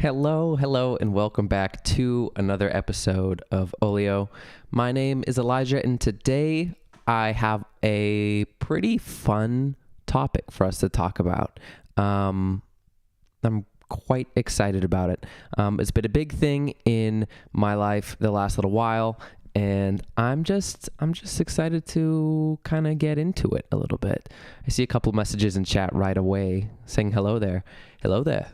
Hello, and welcome back to another episode of Olio. My name is Elijah, and today I have a pretty fun topic for us to talk about. I'm quite excited about it. It's been a big thing in my life the last little while, and I'm just excited to kind of get into it a little bit. I see a couple messages in chat right away saying hello there. Hello there.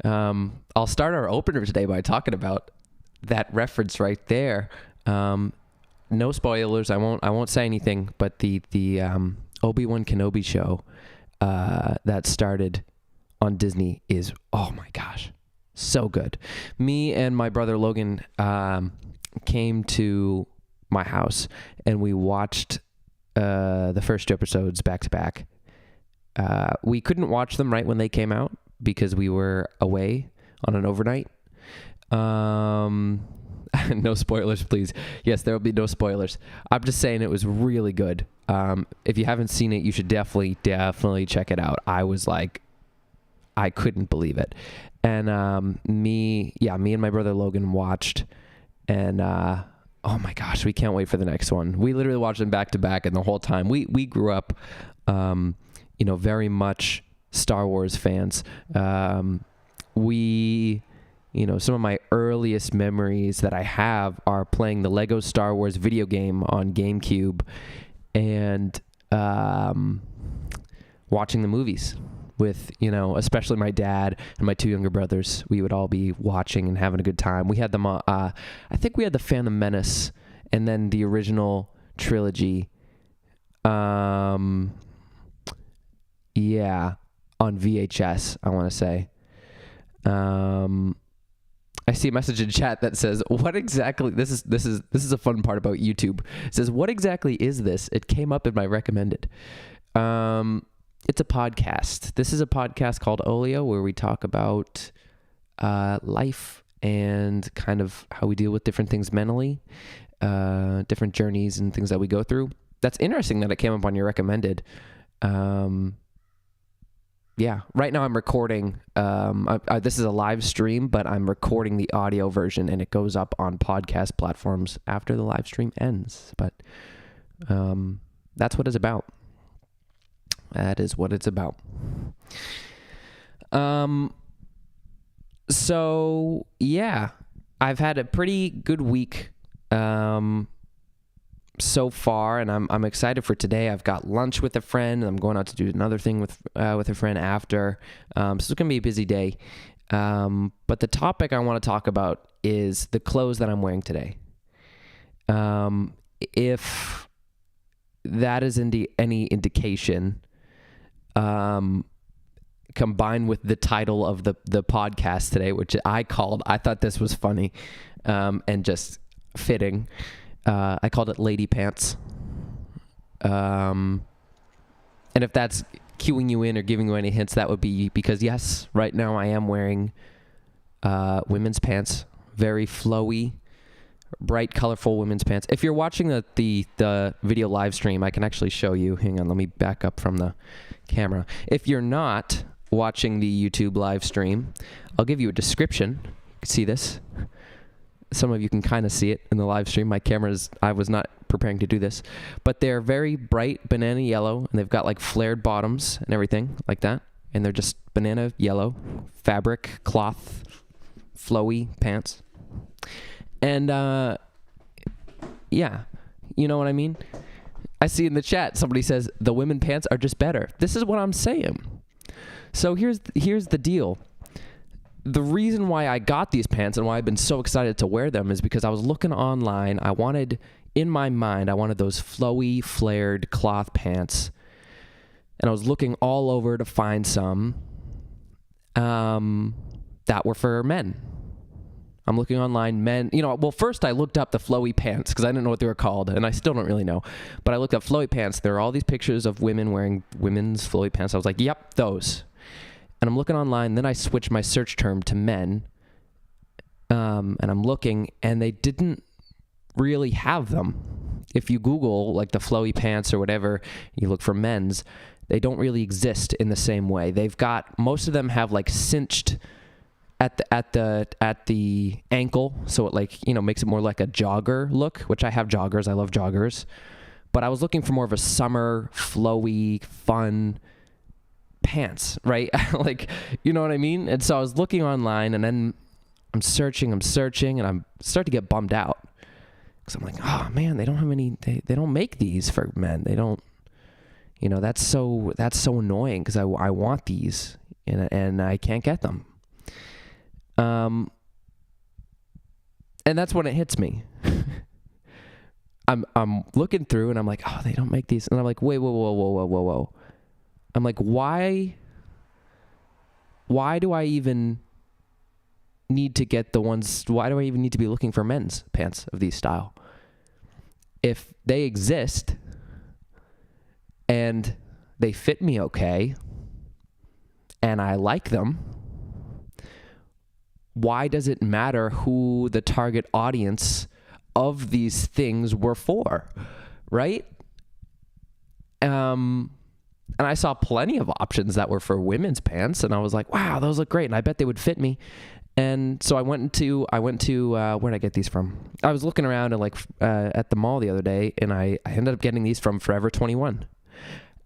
I'll start our opener today by talking about that reference right there. No spoilers. I won't say anything. But the Obi-Wan Kenobi show that started on Disney is, oh my gosh, so good. Me and my brother Logan came to my house and we watched the first two episodes back to back. We couldn't watch them right when they came out, because we were away on an overnight. No spoilers, please. Yes, there will be no spoilers. I'm just saying it was really good. If you haven't seen it, you should definitely check it out. I was like, I couldn't believe it. And me and my brother Logan watched, and oh my gosh, we can't wait for the next one. We literally watched them back to back, and the whole time we grew up, very much Star Wars fans. Some of my earliest memories that I have are playing the Lego Star Wars video game on GameCube and watching the movies with, especially my dad and my two younger brothers. We would all be watching and having a good time. We had them, I think we had the Phantom Menace and then the original trilogy. On VHS, I want to say. I see a message in chat that says, "What exactly?" This is a fun part about YouTube. It says, "What exactly is this?" It came up in my recommended. It's a podcast. This is a podcast called Olio, where we talk about life and kind of how we deal with different things mentally, different journeys and things that we go through. That's interesting that it came up on your recommended. Right now I'm recording, this is a live stream, but I'm recording the audio version and it goes up on podcast platforms after the live stream ends. But that's what it's about. That is what it's about. I've had a pretty good week so far, and I'm excited for today. I've got lunch with a friend, and I'm going out to do another thing with a friend after. So it's gonna be a busy day. But the topic I want to talk about is the clothes that I'm wearing today. If that is any indication, combined with the title of the podcast today, which I thought this was funny, and just fitting. I called it Lady Pants. And if that's cueing you in or giving you any hints, that would be because, yes, right now I am wearing women's pants. Very flowy, bright, colorful women's pants. If you're watching the video live stream, I can actually show you. Hang on, let me back up from the camera. If you're not watching the YouTube live stream, I'll give you a description. You can see this. Some of you can kind of see it in the live stream. I was not preparing to do this, but they're very bright banana yellow, and they've got like flared bottoms and everything like that. And they're just banana yellow fabric, cloth, flowy pants. And, you know what I mean? I see in the chat, somebody says the women pants are just better. This is what I'm saying. So here's the deal. The reason why I got these pants and why I've been so excited to wear them is because I was looking online. In my mind, I wanted those flowy, flared cloth pants. And I was looking all over to find some that were for men. I'm looking online, men. First I looked up the flowy pants because I didn't know what they were called, and I still don't really know. But I looked up flowy pants. There are all these pictures of women wearing women's flowy pants. I was like, yep, those. And I'm looking online, then I switched my search term to men, and I'm looking, and they didn't really have them. If you Google, like, the flowy pants or whatever, you look for men's, they don't really exist in the same way. Most of them have, like, cinched at the ankle, so it like, you know, makes it more like a jogger look, which I have joggers. I love joggers. But I was looking for more of a summer, flowy, fun pants, right? Like, you know what I mean? And so I was looking online, and then I'm searching, and I'm starting to get bummed out. Because I'm like, oh man, they don't have any, they don't make these for men. They don't, you know, that's so annoying, because I want these, and I can't get them. And that's when it hits me. I'm looking through, and I'm like, oh, they don't make these. And I'm like, wait, whoa. I'm like, why do I even need to get the ones, why do I even need to be looking for men's pants of these style? If they exist and they fit me okay and I like them, why does it matter who the target audience of these things were for, right? And I saw plenty of options that were for women's pants, and I was like, wow, those look great, and I bet they would fit me. And so I went to where'd I get these from? I was looking around and at the mall the other day, and I ended up getting these from Forever 21.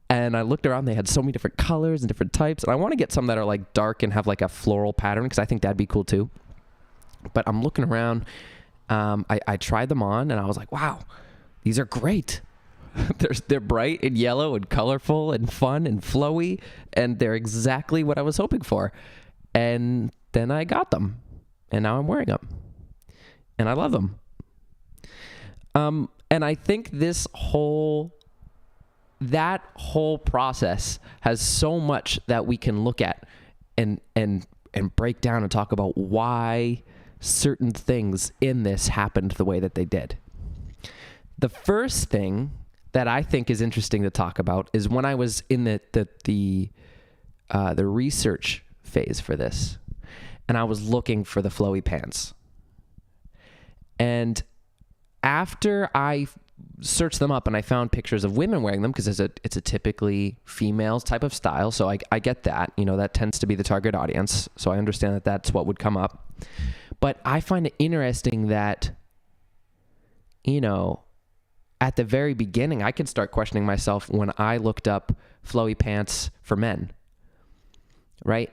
And I looked around, they had so many different colors and different types, and I want to get some that are like dark and have like a floral pattern, because I think that'd be cool too. But I'm looking around, I tried them on, and I was like, wow, these are great. They're bright and yellow and colorful and fun and flowy, and they're exactly what I was hoping for. And then I got them, and now I'm wearing them, and I love them. And I think that whole process has so much that we can look at and break down and talk about why certain things in this happened the way that they did. The first thing that I think is interesting to talk about is when I was in the research phase for this, and I was looking for the flowy pants. And after I searched them up and I found pictures of women wearing them, because it's a typically female type of style, so I get that, you know, that tends to be the target audience, so I understand that that's what would come up. But I find it interesting that, you know, at the very beginning, I could start questioning myself when I looked up flowy pants for men, right?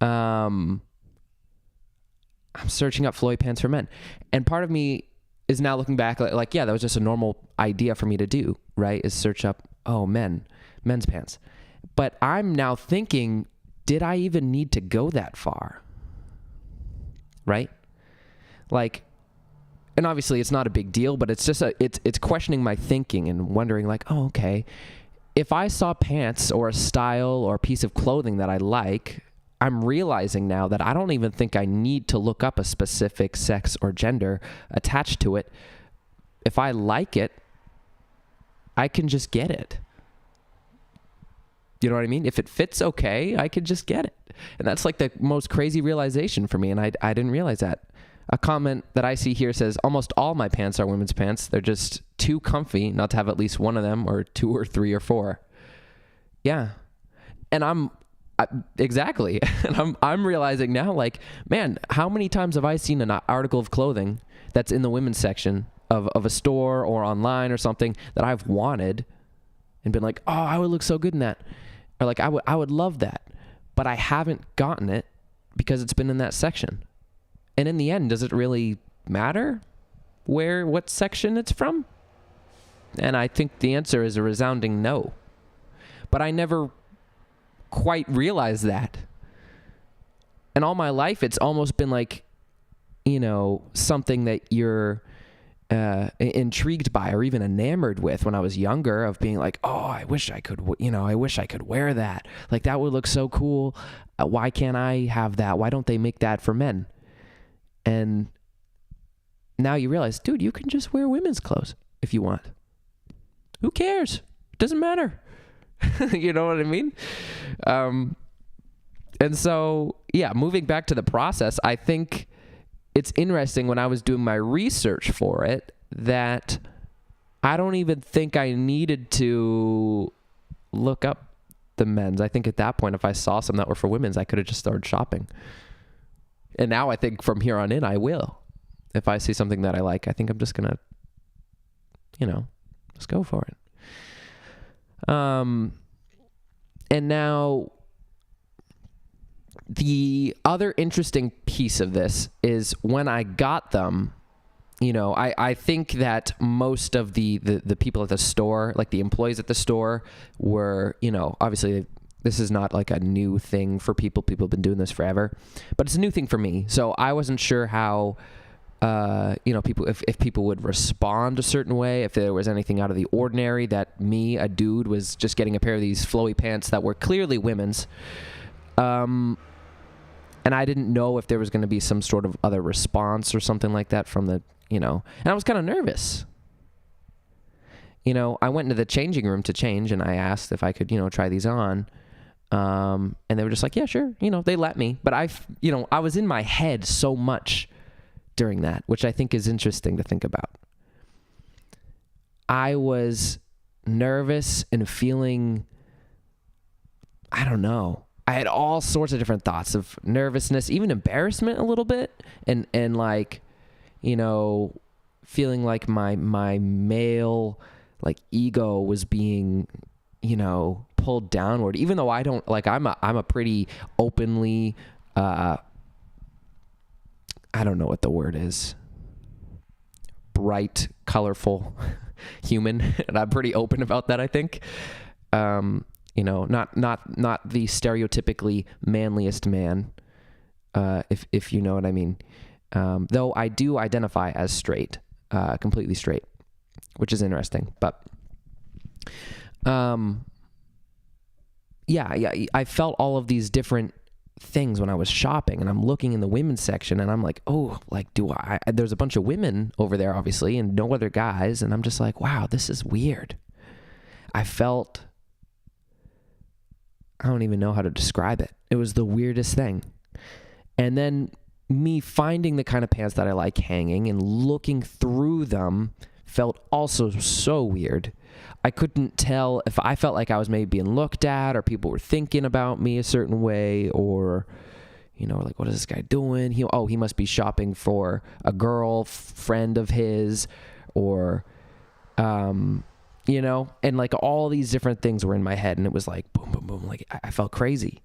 I'm searching up flowy pants for men, and part of me is now looking back like, yeah, that was just a normal idea for me to do, right? Is search up, oh, men's pants. But I'm now thinking, did I even need to go that far? Right? Like, and obviously it's not a big deal, but it's just it's questioning my thinking and wondering like, oh, okay, if I saw pants or a style or a piece of clothing that I like, I'm realizing now that I don't even think I need to look up a specific sex or gender attached to it. If I like it, I can just get it. You know what I mean? If it fits okay, I can just get it. And that's like the most crazy realization for me, and I didn't realize that. A comment that I see here says, almost all my pants are women's pants. They're just too comfy not to have at least one of them, or two or three or four. Yeah. And exactly. And I'm realizing now, like, man, how many times have I seen an article of clothing that's in the women's section of a store or online or something that I've wanted and been like, oh, I would look so good in that. Or like, I would love that. But I haven't gotten it because it's been in that section. And in the end, does it really matter what section it's from? And I think the answer is a resounding no. But I never quite realized that. And all my life, it's almost been like, you know, something that you're intrigued by or even enamored with when I was younger, of being like, oh, I wish I could wear that. Like, that would look so cool. Why can't I have that? Why don't they make that for men? And now you realize, dude, you can just wear women's clothes if you want. Who cares? It doesn't matter. You know what I mean? And so, yeah, moving back to the process, I think it's interesting when I was doing my research for it that I don't even think I needed to look up the men's. I think at that point, if I saw some that were for women's, I could have just started shopping. And now I think from here on in, I will. If I see something that I like, I think I'm just going to, just go for it. And now the other interesting piece of this is when I got them, I think that most of the people at the store, like the employees at the store were, obviously this is not like a new thing for people. People have been doing this forever, but it's a new thing for me. So I wasn't sure how, people, if people would respond a certain way, if there was anything out of the ordinary that me, a dude, was just getting a pair of these flowy pants that were clearly women's. And I didn't know if there was going to be some sort of other response or something like that from the, and I was kind of nervous. I went into the changing room to change and I asked if I could, try these on. And they were just like, yeah, sure. They let me, but I was in my head so much during that, which I think is interesting to think about. I was nervous and feeling, I don't know. I had all sorts of different thoughts of nervousness, even embarrassment a little bit. And like, feeling like my male, like, ego was being, pulled downward, even though I don't, like, I'm a pretty openly, I don't know what the word is, bright, colorful human. And I'm pretty open about that, I think. Not the stereotypically manliest man, if you know what I mean. Though I do identify as straight, completely straight, which is interesting. But, I felt all of these different things when I was shopping, and I'm looking in the women's section, and I'm like, oh, like, there's a bunch of women over there, obviously, and no other guys, and I'm just like, wow, this is weird. I don't even know how to describe it. It was the weirdest thing. And then me finding the kind of pants that I like hanging and looking through them felt also so weird. I couldn't tell if I felt like I was maybe being looked at, or people were thinking about me a certain way, or, like, what is this guy doing? He must be shopping for a girl friend of his, or, and like all these different things were in my head, and it was like boom, boom, boom. Like I felt crazy.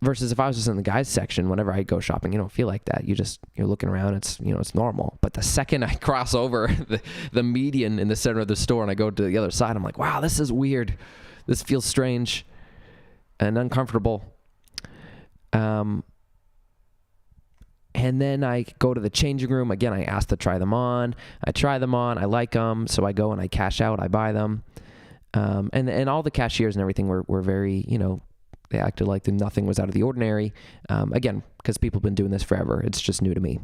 Versus if I was just in the guys section, whenever I go shopping, you don't feel like that. You're looking around. It's, it's normal. But the second I cross over the median in the center of the store and I go to the other side, I'm like, wow, this is weird. This feels strange and uncomfortable. And then I go to the changing room. Again, I ask to try them on. I try them on. I like them. So I go and I cash out. I buy them. And all the cashiers and everything were very, they acted like nothing was out of the ordinary. Again, because people have been doing this forever. It's just new to me.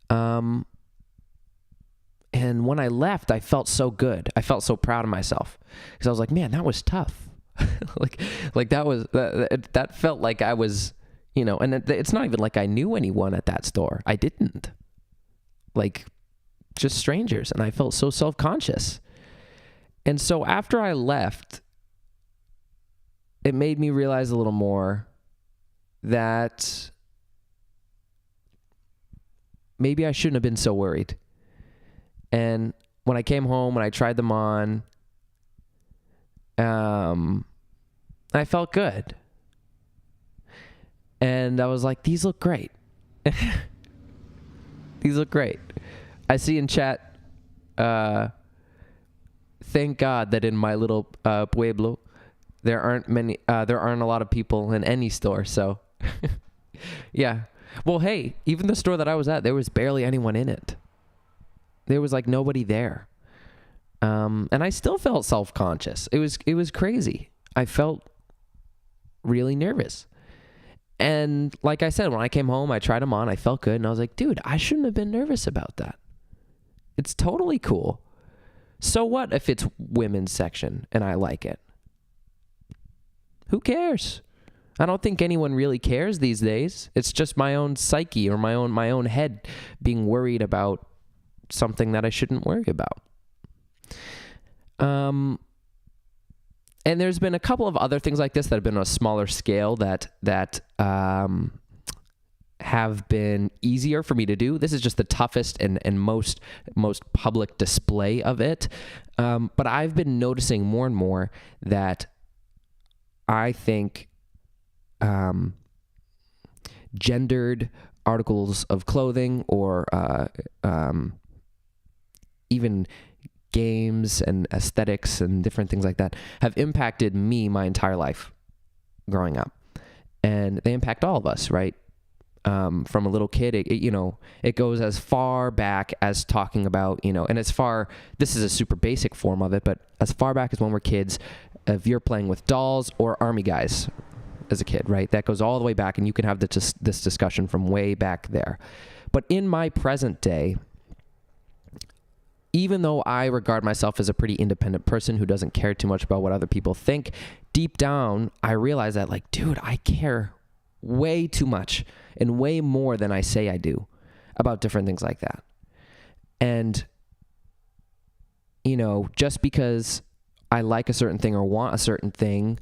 And when I left, I felt so good. I felt so proud of myself. Because I was like, man, that was tough. like that felt like I was, and it's not even like I knew anyone at that store. I didn't. Like, just strangers. And I felt so self-conscious. And so after I left, it made me realize a little more that maybe I shouldn't have been so worried. And when I came home and I tried them on, I felt good. And I was like, these look great. These look great. I see in chat, thank God that in my little pueblo, there aren't a lot of people in any store. So, yeah. Well, hey, even the store that I was at, there was barely anyone in it. There was like nobody there. And I still felt self-conscious. It was crazy. I felt really nervous. And like I said, when I came home, I tried them on. I felt good. And I was like, dude, I shouldn't have been nervous about that. It's totally cool. So what if it's women's section and I like it? Who cares? I don't think anyone really cares these days. It's just my own psyche or my own head being worried about something that I shouldn't worry about. And there's been a couple of other things like this that have been on a smaller scale that have been easier for me to do. This is just the toughest and most public display of it. But I've been noticing more and more that I think gendered articles of clothing or even games and aesthetics and different things like that have impacted me my entire life growing up. And they impact all of us, right? From a little kid, it goes as far back as talking about, and this is a super basic form of it, but as far back as when we're kids, if you're playing with dolls or army guys as a kid, right? That goes all the way back, and you can have this discussion from way back there. But in my present day, even though I regard myself as a pretty independent person who doesn't care too much about what other people think, deep down, I realize that, like, dude, I care way too much and way more than I say I do about different things like that. And, just because I like a certain thing or want a certain thing,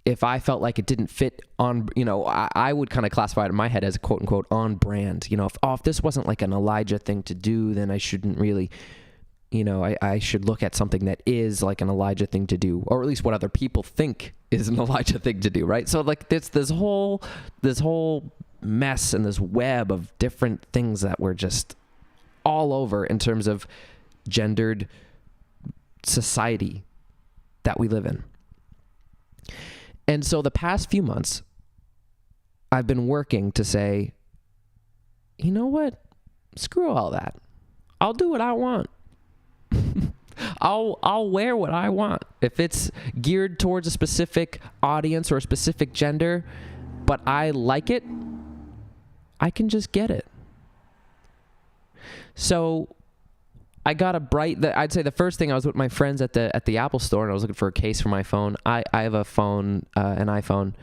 if I felt like it didn't fit on, I would kind of classify it in my head as quote unquote on brand. If this wasn't like an Elijah thing to do, then I shouldn't really, I should look at something that is like an Elijah thing to do, or at least what other people think is an Elijah thing to do, right? So like this whole mess and this web of different things that we're just all over in terms of gendered society that we live in. And so the past few months, I've been working to say, you know what? Screw all that. I'll do what I want. I'll wear what I want. If it's geared towards a specific audience or a specific gender, but I like it, I can just get it. So I got I'd say the first thing, I was with my friends at the Apple store, and I was looking for a case for my phone. I have a phone, an iPhone,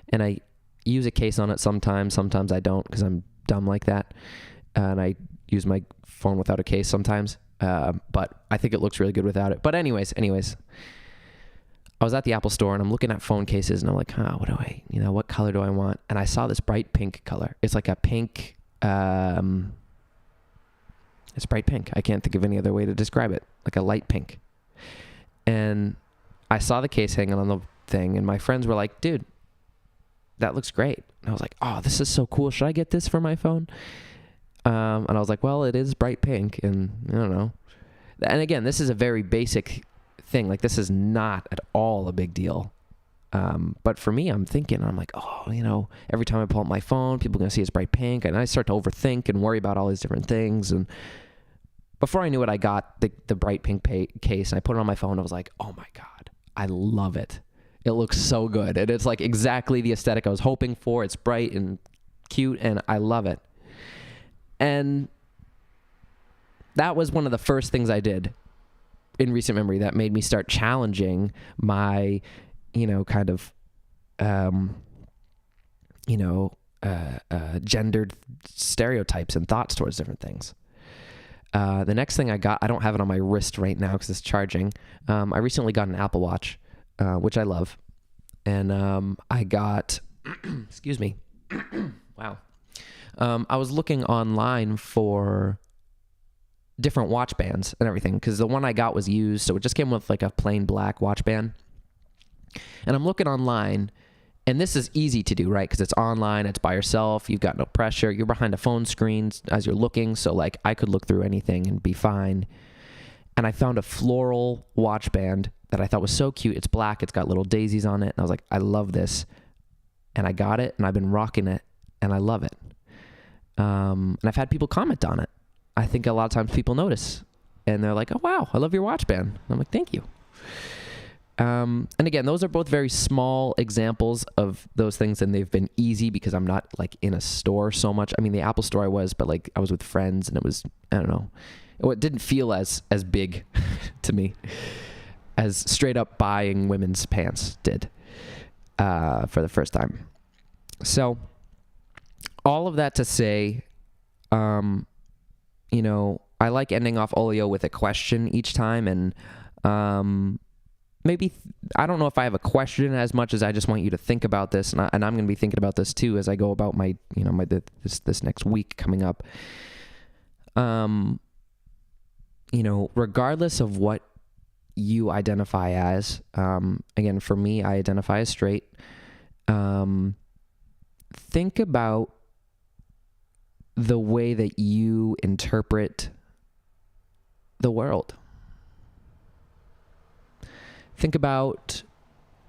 and I use a case on it sometimes I don't, because I'm dumb like that. And I use my phone without a case sometimes. But I think it looks really good without it. But anyways, I was at the Apple store and I'm looking at phone cases and I'm like, what color do I want? And I saw this bright pink color. It's like a pink, it's bright pink. I can't think of any other way to describe it. Like a light pink. And I saw the case hanging on the thing and my friends were like, dude, that looks great. And I was like, oh, this is so cool. Should I get this for my phone? And I was like, well, it is bright pink, and I don't know. And again, this is a very basic thing. Like, this is not at all a big deal. But for me, I'm like, oh, every time I pull up my phone, people are going to see it's bright pink. And I start to overthink and worry about all these different things. And before I knew it, I got the bright pink case, and I put it on my phone. I was like, oh my God, I love it. It looks so good. And it's like exactly the aesthetic I was hoping for. It's bright and cute, and I love it. And that was one of the first things I did in recent memory that made me start challenging my, gendered stereotypes and thoughts towards different things. The next thing I got, I don't have it on my wrist right now because it's charging. I recently got an Apple Watch, which I love. And I got, excuse me. Wow. I was looking online for different watch bands and everything because the one I got was used, so it just came with like a plain black watch band. And I'm looking online, and this is easy to do, right? Because it's online, it's by yourself, you've got no pressure, you're behind a phone screen as you're looking, so like I could look through anything and be fine. And I found a floral watch band that I thought was so cute. It's black, it's got little daisies on it, and I was like, I love this. And I got it, and I've been rocking it, and I love it. And I've had people comment on it. I think a lot of times people notice and they're like, oh, wow, I love your watch band. And I'm like, thank you. And again, those are both very small examples of those things, and they've been easy because I'm not like in a store so much. I mean, the Apple store I was, but like I was with friends and it was, I don't know, it didn't feel as big to me as straight up buying women's pants did for the first time. So all of that to say, I like ending off Olio with a question each time, and Maybe I don't know if I have a question as much as I just want you to think about this, and I'm going to be thinking about this too as I go about my this next week coming up. Regardless of what you identify as, again, for me, I identify as straight. Think about the way that you interpret the world. Think about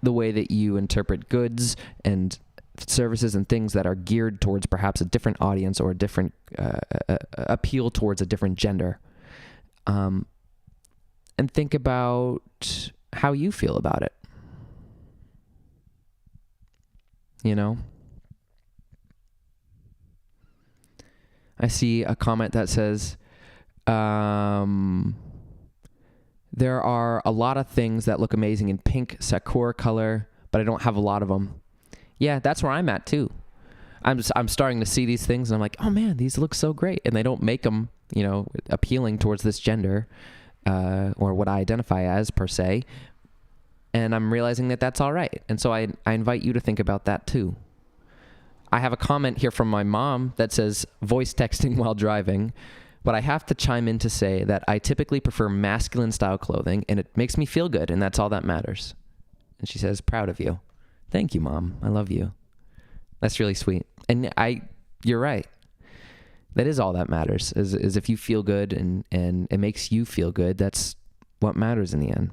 the way that you interpret goods and services and things that are geared towards perhaps a different audience or a different appeal towards a different gender. And think about how you feel about it. I see a comment that says, there are a lot of things that look amazing in pink sakura color, but I don't have a lot of them. Yeah, that's where I'm at too. I'm starting to see these things and I'm like, oh man, these look so great. And they don't make them, appealing towards this gender, or what I identify as per se. And I'm realizing that that's all right. And so I invite you to think about that too. I have a comment here from my mom that says voice texting while driving, but I have to chime in to say that I typically prefer masculine style clothing and it makes me feel good and that's all that matters. And she says, proud of you. Thank you, Mom. I love you. That's really sweet. And you're right. That is all that matters is if you feel good and it makes you feel good. That's what matters in the end.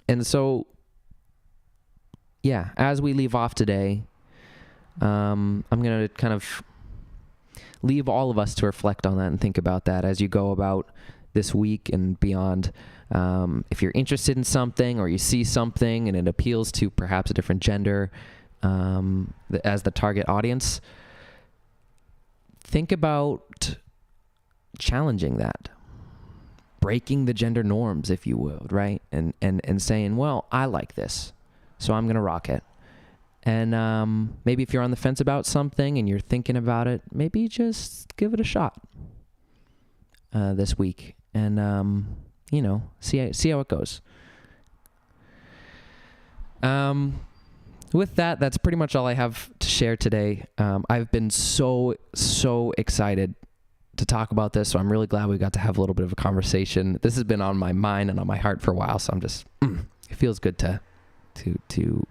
And so, yeah, as we leave off today, I'm going to kind of leave all of us to reflect on that and think about that as you go about this week and beyond. If you're interested in something or you see something and it appeals to perhaps a different gender as the target audience, think about challenging that, breaking the gender norms, if you would, right? And saying, well, I like this, so I'm going to rock it. And maybe if you're on the fence about something and you're thinking about it, maybe just give it a shot this week and, see how it goes. With that, that's pretty much all I have to share today. I've been so excited to talk about this, so I'm really glad we got to have a little bit of a conversation. This has been on my mind and on my heart for a while, so I'm just, it feels good to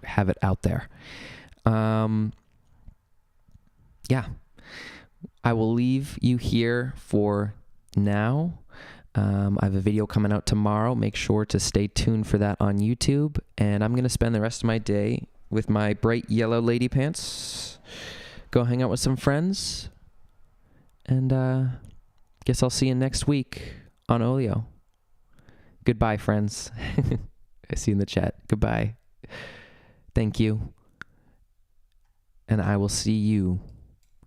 have it out there. Yeah, I will leave you here for now. I have a video coming out tomorrow. Make sure to stay tuned for that on YouTube. And I'm going to spend the rest of my day with my bright yellow lady pants. Go hang out with some friends. And guess I'll see you next week on Olio. Goodbye, friends. I see you in the chat. Goodbye. Thank you. And I will see you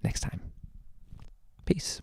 next time. Peace.